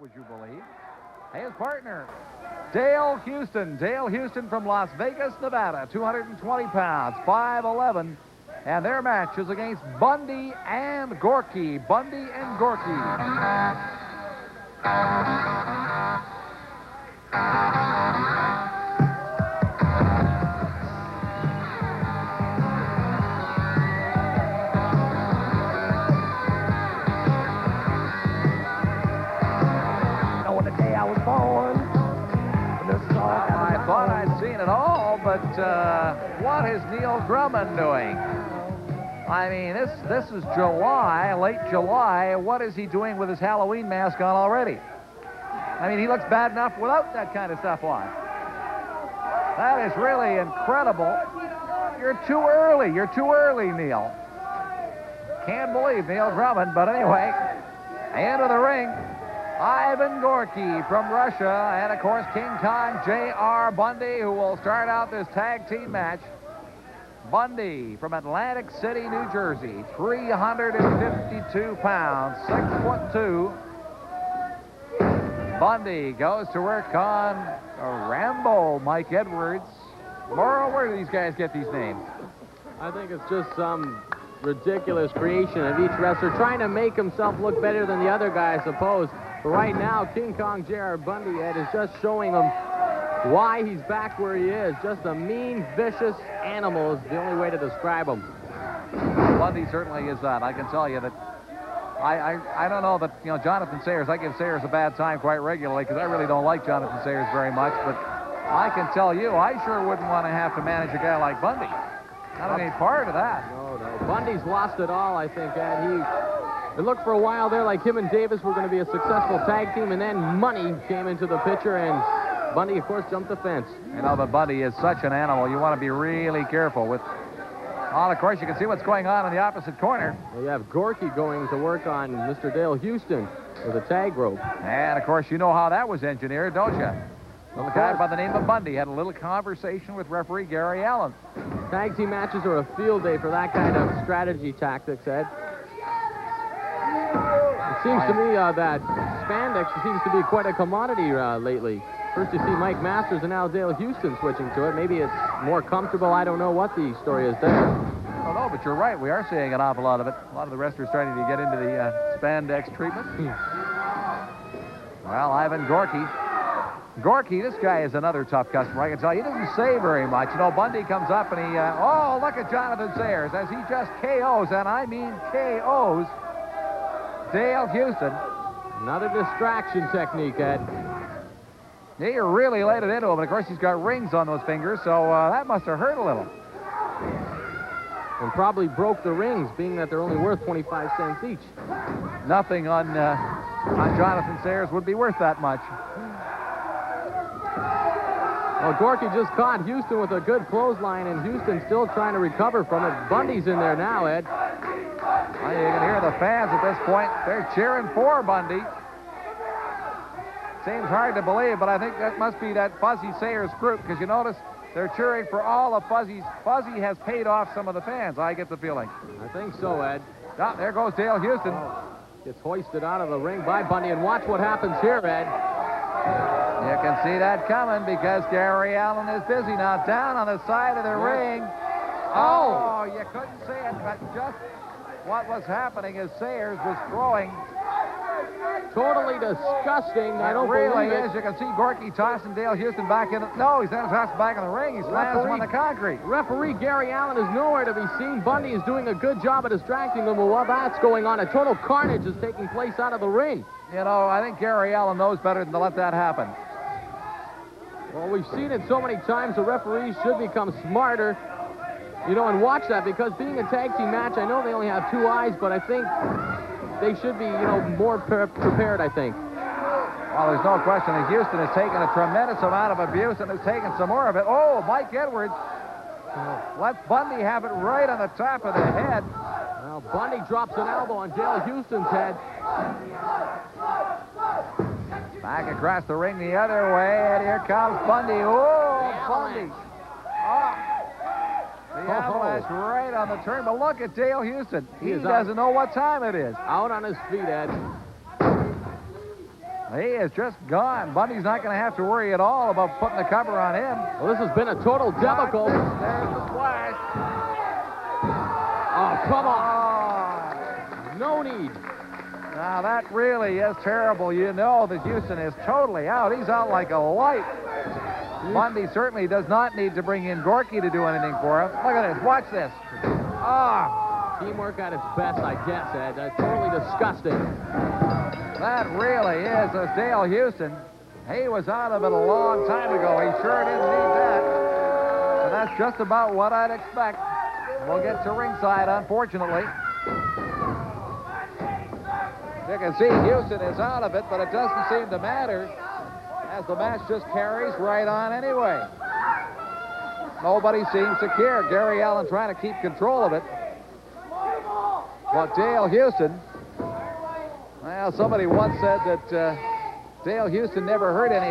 would you believe? His partner, Dale Houston. Dale Houston from Las Vegas, Nevada, 220 pounds, 5'11". And their match is against Bundy and Gorky. Bundy and Gorky. I thought I'd seen it all, but what is Neil Drummond doing? I mean, this is July, late July. What is he doing with his Halloween mask on already? I mean, he looks bad enough without that kind of stuff on. That is really incredible. You're too early. You're too early, Neil. Can't believe Neil Drummond, but anyway, into the ring. Ivan Gorky from Russia, and of course King Kong J.R. Bundy, who will start out this tag team match. Bundy from Atlantic City, New Jersey, 352 pounds, 6'2". Bundy goes to work on Rambo, Mike Edwards. Morrow, where do these guys get these names? I think it's just some ridiculous creation of each wrestler trying to make himself look better than the other guy, I suppose. But right now, King Kong J.R. Bundy, Ed, is just showing them why he's back where he is. Just a mean, vicious animal is the only way to describe him. Bundy certainly is that. I can tell you that I don't know that, you know, Jonathan Sayers, I give Sayers a bad time quite regularly because I really don't like Jonathan Sayers very much, but I can tell you, I sure wouldn't want to have to manage a guy like Bundy. I don't need part of that. No. Bundy's lost it all, I think, Ed. It looked for a while there like him and Davis were going to be a successful tag team, and then money came into the picture, and Bundy, of course, jumped the fence. You know, but Bundy is such an animal. You want to be really careful with... Well, of course, you can see what's going on in the opposite corner. Well, you have Gorky going to work on Mr. Dale Houston with a tag rope. And, of course, you know how that was engineered, don't you? Well, the guy by the name of Bundy had a little conversation with referee Gary Allen. Tag team matches are a field day for that kind of strategy tactics, Ed. It seems to me that spandex seems to be quite a commodity lately. First you see Mike Masters and now Dale Houston switching to it. Maybe it's more comfortable. I don't know what the story is there. I don't know, but you're right. We are seeing an awful lot of it. A lot of the wrestlers starting to get into the spandex treatment. Well, Ivan Gorky. Gorky, this guy is another tough customer. I can tell you, he doesn't say very much. You know, Bundy comes up and he, oh, look at Jonathan Sayers as he just KOs, and I mean KOs, Dale Houston. Another distraction technique, Ed. He really laid it into him, and of course he's got rings on those fingers, so that must have hurt a little. And probably broke the rings, being that they're only worth 25 cents each. Nothing on Jonathan Sayers would be worth that much. Well, Gorky just caught Houston with a good clothesline, and Houston's still trying to recover from it. Bundy's in there now, Ed. Well, you can hear the fans at this point. They're cheering for Bundy. Seems hard to believe, but I think that must be that Fuzzy Sayers group, because you notice they're cheering for all the Fuzzies. Fuzzy has paid off some of the fans, I get the feeling. I think so, Ed. Oh, there goes Dale Houston. Gets hoisted out of the ring by Bundy, and watch what happens here, Ed. You can see that coming because Gary Allen is busy now. Down on the side of the ring. Oh, you couldn't see it, but just what was happening is Sayers was throwing. Totally disgusting. I don't really believe it. is. You can see Gorky tossing Dale Houston back in. No, he's not tossed back in the ring. He slams him on the concrete. Referee Gary Allen is nowhere to be seen. Bundy is doing a good job of distracting them. Well, while that's going on, a total carnage is taking place out of the ring. You know, I think Gary Allen knows better than to let that happen. Well, we've seen it so many times. The referees should become smarter, you know, and watch that, because being a tag team match, I know they only have two eyes, but I think they should be, you know, more prepared, I think. Well, there's no question that Houston has taken a tremendous amount of abuse and has taken some more of it. Oh, Mike Edwards lets Bundy have it right on the top of the head. Well, Bundy drops an elbow on Dale Houston's head. Back across the ring the other way, and here comes Bundy. Oh, Bundy. Oh. The avalanche right on the turn, but look at Dale Houston. He doesn't know what time it is. Out on his feet, Ed. He is just gone. Bundy's not going to have to worry at all about putting the cover on him. Well, this has been a total debacle. There's the splash. Oh, come on. No need. Now, that really is terrible. You know that Houston is totally out. He's out like a light. Bundy certainly does not need to bring in Gorky to do anything for him. Look at this. Watch this. Ah. Teamwork at its best, I guess, Ed. That's totally disgusting. That really is a Dale Houston. He was out of it a long time ago. He sure didn't need that. But that's just about what I'd expect. We'll get to ringside, unfortunately. You can see Houston is out of it, but it doesn't seem to matter as the match just carries right on anyway. Nobody seems to care. Gary Allen trying to keep control of it. But Dale Houston, well, somebody once said that Dale Houston never hurt any